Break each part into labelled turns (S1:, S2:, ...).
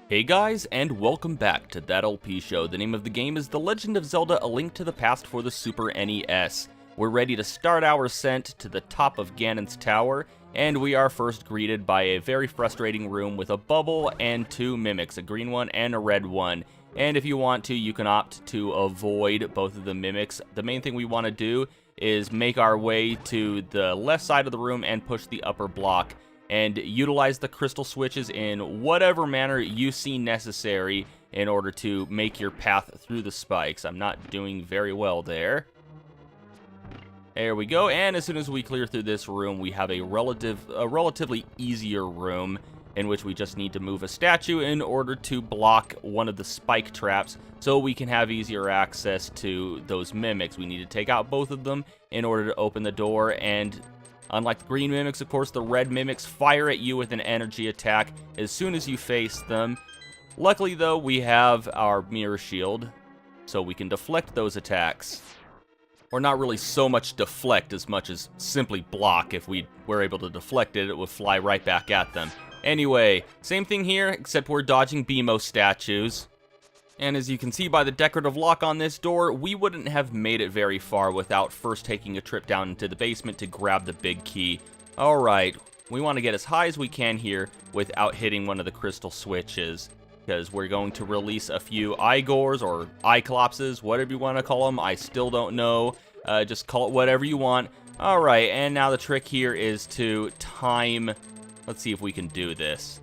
S1: Hey guys, and welcome back to That LP Show. The name of the game is The Legend of Zelda: A Link to the Past for the Super NES. We're ready to start our ascent to the top of Ganon's Tower, and we are first greeted by a very frustrating room with a bubble and two mimics, a green one and a red one. And if you want to, you can opt to avoid both of the mimics. The main thing we want to do is make our way to the left side of the room and push the upper block, and utilize the crystal switches in whatever manner you see necessary in order to make your path through the spikes. I'm not doing very well there. There we go, and as soon as we clear through this room, we have a relatively easier room in which we just need to move a statue in order to block one of the spike traps so we can have easier access to those mimics. We need to take out both of them in order to open the door, and unlike the green mimics, of course, the red mimics fire at you with an energy attack as soon as you face them. Luckily, though, we have our mirror shield, so we can deflect those attacks. Or not really so much deflect as much as simply block. If we were able to deflect it, it would fly right back at them. Anyway, same thing here, except we're dodging BMO statues. And as you can see by the decorative lock on this door, we wouldn't have made it very far without first taking a trip down into the basement to grab the big key. Alright, we want to get as high as we can here without hitting one of the crystal switches, because we're going to release a few Igors or Cyclopses, whatever you want to call them. I still don't know. Just call it whatever you want. Alright, and now the trick here is to time. Let's see if we can do this.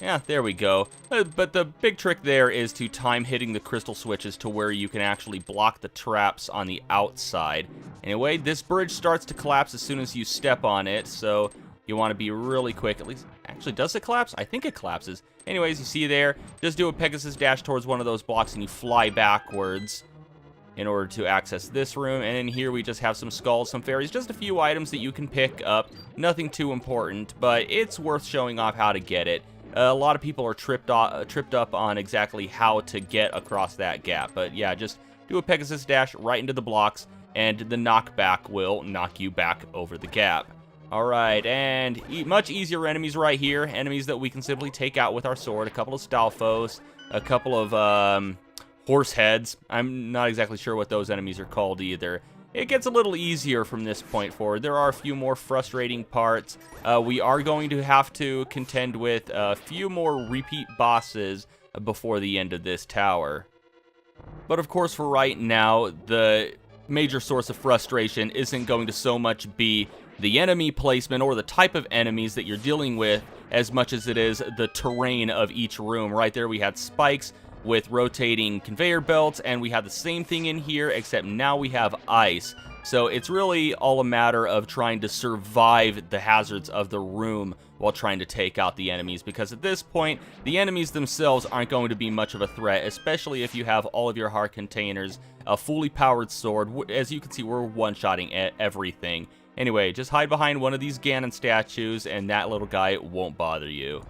S1: Yeah, there we go. But the big trick there is to time hitting the crystal switches to where you can actually block the traps on the outside. Anyway, this bridge starts to collapse as soon as you step on it, so you want to be really quick. At least, actually, does it collapse? I think it collapses. Anyways, you see there, just do a Pegasus dash towards one of those blocks and you fly backwards in order to access this room. And in here we just have some skulls, some fairies, just a few items that you can pick up. Nothing too important, but it's worth showing off how to get it. A lot of people are tripped up on exactly how to get across that gap. But yeah, just do a Pegasus dash right into the blocks, and the knockback will knock you back over the gap. Alright, and much easier enemies right here. Enemies that we can simply take out with our sword. A couple of Stalfos, a couple of horse heads. I'm not exactly sure what those enemies are called either. It gets a little easier from this point forward. There are a few more frustrating parts. We are going to have to contend with a few more repeat bosses before the end of this tower. But of course, for right now, the major source of frustration isn't going to so much be the enemy placement or the type of enemies that you're dealing with as much as it is the terrain of each room. Right there we had spikes with rotating conveyor belts, and we have the same thing in here, except now we have ice. So it's really all a matter of trying to survive the hazards of the room while trying to take out the enemies, because at this point, the enemies themselves aren't going to be much of a threat, especially if you have all of your heart containers, a fully powered sword. As you can see, we're one-shotting everything. Anyway, just hide behind one of these Ganon statues, and that little guy won't bother you.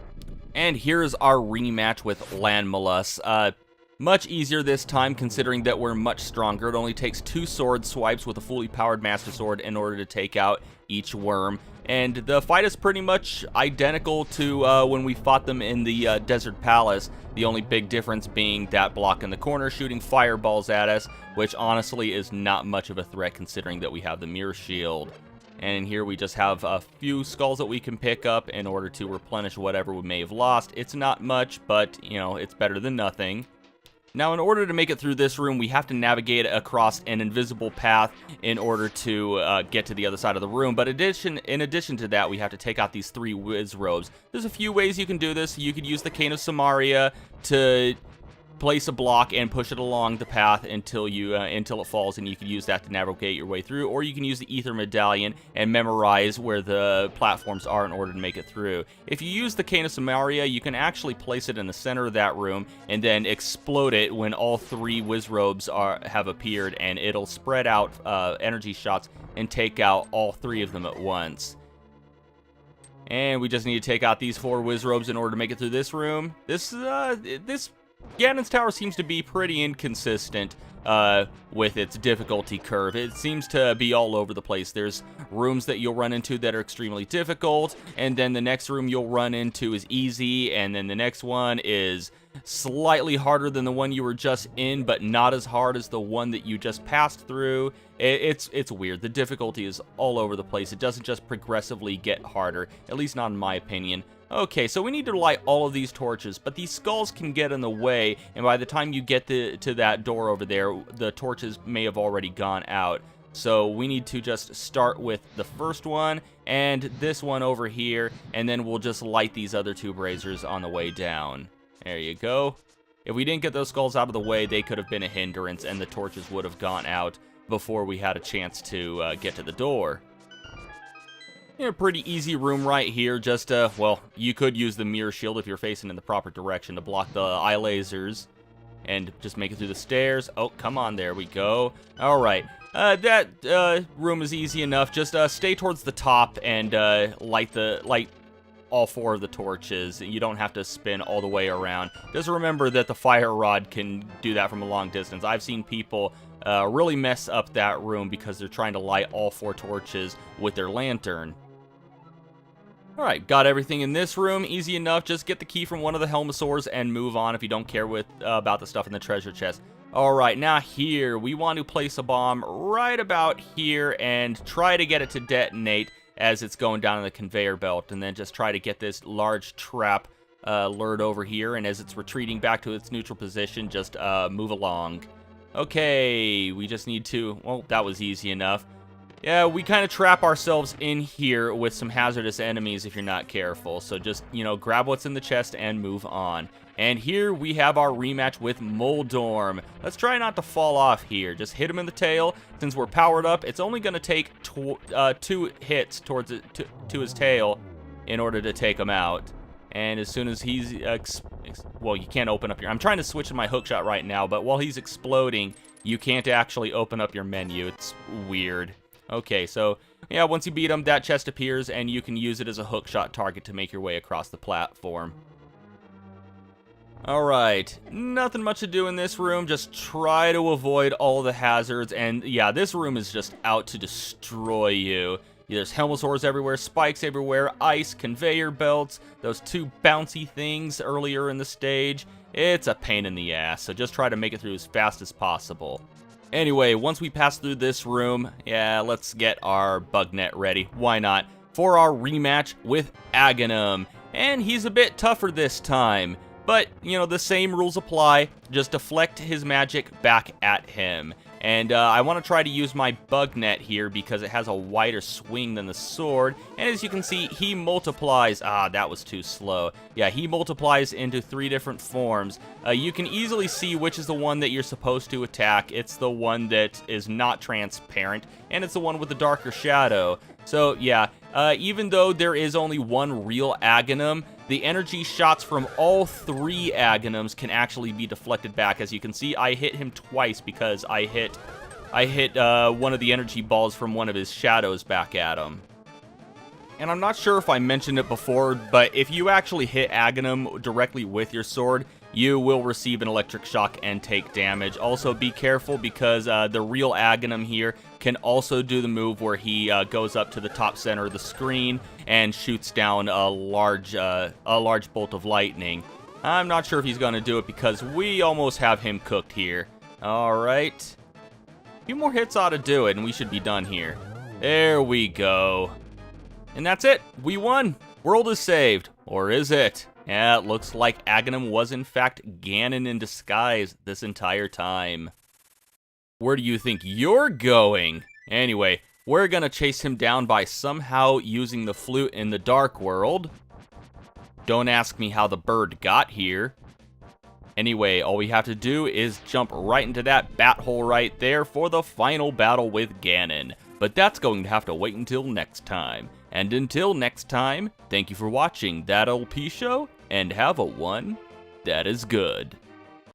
S1: And here's our rematch with Landmalus. Much easier this time, considering that we're much stronger. It only takes 2 sword swipes with a fully powered Master Sword in order to take out each worm. And the fight is pretty much identical to when we fought them in the Desert Palace. The only big difference being that block in the corner shooting fireballs at us, which honestly is not much of a threat considering that we have the mirror shield. And in here we just have a few skulls that we can pick up in order to replenish whatever we may have lost. It's not much, but, you know, it's better than nothing. Now, in order to make it through this room, we have to navigate across an invisible path in order to get to the other side of the room. But in addition to that, we have to take out these 3 whiz robes. There's a few ways you can do this. You could use the Cane of Samaria to place a block and push it along the path until it falls, and you can use that to navigate your way through, or you can use the Ether Medallion and memorize where the platforms are in order to make it through. If you use the Cane of Samaria, you can actually place it in the center of that room and then explode it when all 3 Wizrobes have appeared, and it'll spread out energy shots and take out all 3 of them at once. And we just need to take out these 4 Wizrobes in order to make it through this room. This Ganon's Tower seems to be pretty inconsistent. with its difficulty curve. It seems to be all over the place. There's rooms that you'll run into that are extremely difficult, and then the next room you'll run into is easy, and then the next one is slightly harder than the one you were just in, but not as hard as the one that you just passed through. It's weird. The difficulty is all over the place. It doesn't just progressively get harder, at least not in my opinion. Okay, so we need to light all of these torches, but these skulls can get in the way, and by the time you get to that door over there, the torches may have already gone out. So we need to just start with the first one, and this one over here, and then we'll just light these other two braziers on the way down. There you go. If we didn't get those skulls out of the way, they could have been a hindrance, and the torches would have gone out before we had a chance to get to the door. A pretty easy room right here. Just, well, you could use the mirror shield if you're facing in the proper direction to block the eye lasers. And just make it through the stairs. Oh, come on, there we go. Alright, that room is easy enough. Just stay towards the top and light all four of the torches. You don't have to spin all the way around. Just remember that the fire rod can do that from a long distance. I've seen people really mess up that room because they're trying to light all four torches with their lantern. Alright, got everything in this room. Easy enough. Just get the key from one of the Helmosaurs and move on if you don't care about the stuff in the treasure chest. Alright, now here, we want to place a bomb right about here and try to get it to detonate as it's going down the conveyor belt, and then just try to get this large trap lured over here, and as it's retreating back to its neutral position, just move along. Okay, we just need to, well, that was easy enough. Yeah, we kind of trap ourselves in here with some hazardous enemies if you're not careful. So just, you know, grab what's in the chest and move on. And here we have our rematch with Moldorm. Let's try not to fall off here. Just hit him in the tail. Since we're powered up, it's only going to take 2 hits towards to his tail in order to take him out. And as soon as he's, well, you can't open up your, I'm trying to switch to my hookshot right now, but while he's exploding, you can't actually open up your menu. It's weird. Okay, so, yeah, once you beat him, that chest appears, and you can use it as a hookshot target to make your way across the platform. Alright, nothing much to do in this room, just try to avoid all the hazards, and yeah, this room is just out to destroy you. There's Helmosaurs everywhere, spikes everywhere, ice, conveyor belts, those 2 bouncy things earlier in the stage. It's a pain in the ass, so just try to make it through as fast as possible. Anyway, once we pass through this room, yeah, let's get our bug net ready. Why not? For our rematch with Agahnim. And he's a bit tougher this time. But, you know, the same rules apply. Just deflect his magic back at him. And I want to try to use my bug net here because it has a wider swing than the sword. And as you can see, he multiplies. Ah, that was too slow. Yeah, he multiplies into 3 different forms. You can easily see which is the one that you're supposed to attack. It's the one that is not transparent, and it's the one with the darker shadow. So, yeah, even though there is only one real Agahnim, the energy shots from all 3 Agahims can actually be deflected back. As you can see, I hit him twice because I hit one of the energy balls from one of his shadows back at him. And I'm not sure if I mentioned it before, but if you actually hit Agahnim directly with your sword, you will receive an electric shock and take damage. Also, be careful because the real Agahnim here can also do the move where he goes up to the top center of the screen and shoots down a large bolt of lightning. I'm not sure if he's going to do it because we almost have him cooked here. Alright. A few more hits ought to do it, and we should be done here. There we go. And that's it. We won. World is saved. Or is it? Yeah, it looks like Agahnim was in fact Ganon in disguise this entire time. Where do you think you're going? Anyway, we're gonna chase him down by somehow using the flute in the Dark World. Don't ask me how the bird got here. Anyway, all we have to do is jump right into that bat hole right there for the final battle with Ganon. But that's going to have to wait until next time. And until next time, thank you for watching That LP Show, and have a one that is good.